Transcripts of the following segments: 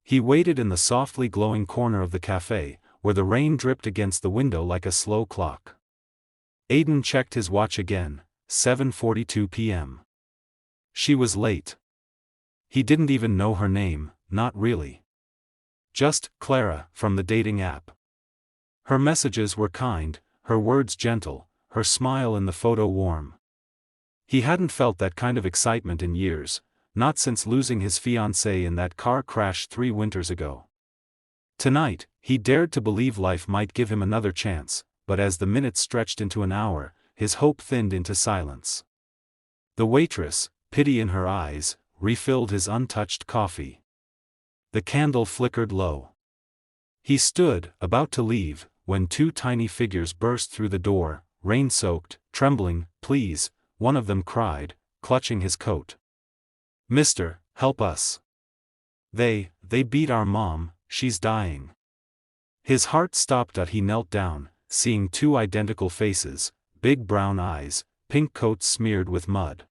He waited in the softly glowing corner of the café, where the rain dripped against the window like a slow clock. Aiden checked his watch again, 7:42 p.m. She was late. He didn't even know her name, not really. Just Clara, from the dating app. Her messages were kind, her words gentle, her smile in the photo warm. He hadn't felt that kind of excitement in years, not since losing his fiancée in that car crash 3 winters ago. Tonight, he dared to believe life might give him another chance, but as the minutes stretched into an hour, his hope thinned into silence. The waitress, pity in her eyes, refilled his untouched coffee. The candle flickered low. He stood, about to leave, when 2 tiny figures burst through the door, rain-soaked, trembling. "Please," one of them cried, clutching his coat. "Mister, help us. They beat our mom, she's dying." His heart stopped as he knelt down, seeing 2 identical faces, big brown eyes, pink coats smeared with mud.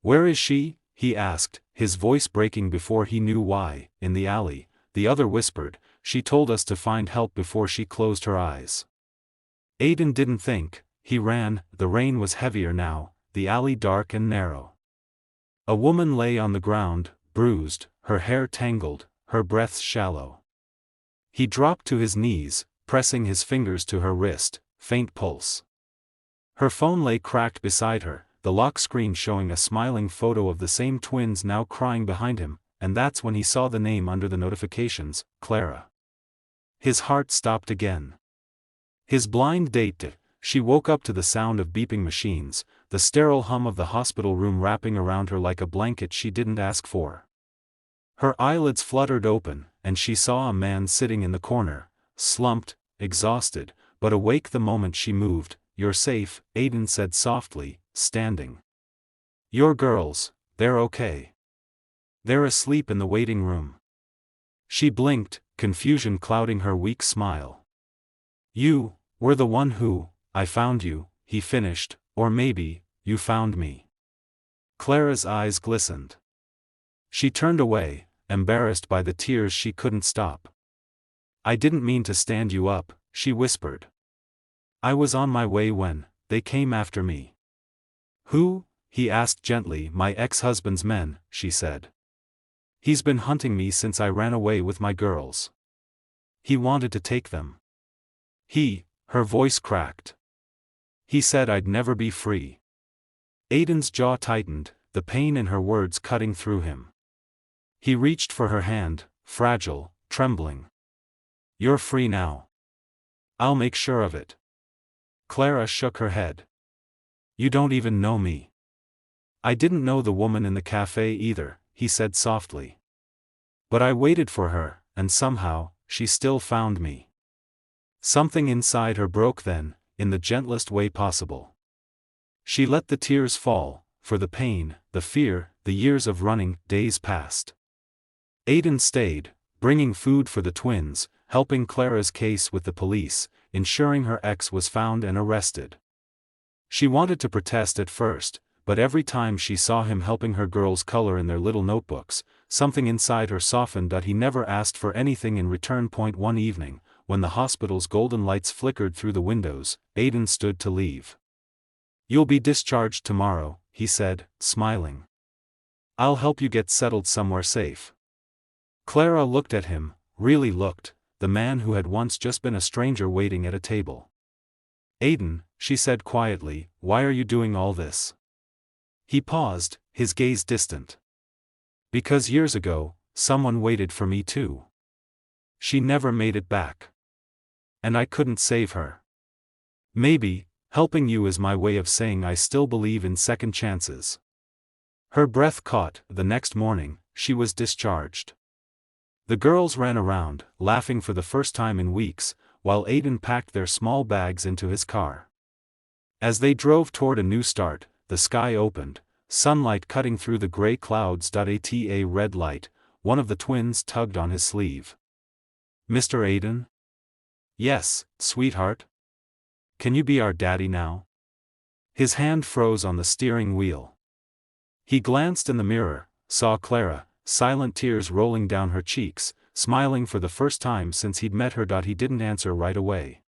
"Where is she?" he asked, his voice breaking before he knew why. "In the alley," the other whispered. "She told us to find help before she closed her eyes." Aiden didn't think, he ran. The rain was heavier now, the alley dark and narrow. A woman lay on the ground, bruised, her hair tangled, her breath shallow. He dropped to his knees, pressing his fingers to her wrist, faint pulse. Her phone lay cracked beside her, the lock screen showing a smiling photo of the same twins now crying behind him, and that's when he saw the name under the notifications, Clara. His heart stopped again. His blind date. She woke up to the sound of beeping machines, the sterile hum of the hospital room wrapping around her like a blanket she didn't ask for. Her eyelids fluttered open, and she saw a man sitting in the corner, slumped, exhausted, but awake the moment she moved. "You're safe," Aiden said softly, standing. "Your girls, they're okay. They're asleep in the waiting room." She blinked, confusion clouding her weak smile. "You were the one who, I found you," he finished, "or maybe, you found me." Clara's eyes glistened. She turned away, embarrassed by the tears she couldn't stop. "I didn't mean to stand you up," she whispered. "I was on my way when they came after me." "Who?" he asked gently. "My ex-husband's men," she said. "He's been hunting me since I ran away with my girls. He wanted to take them. Her voice cracked. "He said I'd never be free." Aiden's jaw tightened, the pain in her words cutting through him. He reached for her hand, fragile, trembling. "You're free now. I'll make sure of it." Clara shook her head. "You don't even know me." "I didn't know the woman in the café either," he said softly. "But I waited for her, and somehow, she still found me." Something inside her broke then, in the gentlest way possible. She let the tears fall, for the pain, the fear, the years of running. Days passed. Aiden stayed, bringing food for the twins, helping Clara's case with the police, ensuring her ex was found and arrested. She wanted to protest at first, but every time she saw him helping her girls color in their little notebooks, something inside her softened that he never asked for anything in return. One evening, when the hospital's golden lights flickered through the windows, Aiden stood to leave. "You'll be discharged tomorrow," he said, smiling. "I'll help you get settled somewhere safe." Clara looked at him, really looked, the man who had once just been a stranger waiting at a table. "Aiden," she said quietly, "why are you doing all this?" He paused, his gaze distant. "Because years ago, someone waited for me too. She never made it back. And I couldn't save her. Maybe, helping you is my way of saying I still believe in second chances." Her breath caught. The next morning, she was discharged. The girls ran around, laughing for the first time in weeks, while Aiden packed their small bags into his car. As they drove toward a new start, the sky opened, sunlight cutting through the gray clouds. At a red light, one of the twins tugged on his sleeve. "Mr. Aiden?" "Yes, sweetheart. Can you be our daddy now?" His hand froze on the steering wheel. He glanced in the mirror, saw Clara, silent tears rolling down her cheeks, smiling for the first time since he'd met her. He didn't answer right away.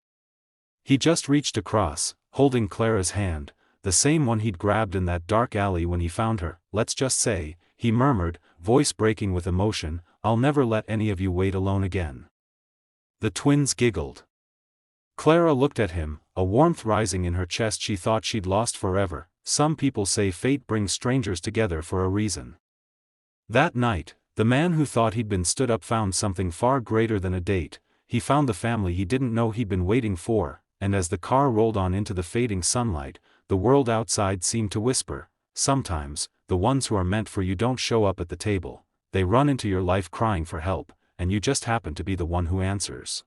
He just reached across, holding Clara's hand, the same one he'd grabbed in that dark alley when he found her. "Let's just say," he murmured, voice breaking with emotion, "I'll never let any of you wait alone again." The twins giggled. Clara looked at him, a warmth rising in her chest. She thought she'd lost forever. Some people say fate brings strangers together for a reason. That night, the man who thought he'd been stood up found something far greater than a date. He found the family he didn't know he'd been waiting for, and as the car rolled on into the fading sunlight, the world outside seemed to whisper, "Sometimes, the ones who are meant for you don't show up at the table. They run into your life crying for help, and you just happen to be the one who answers."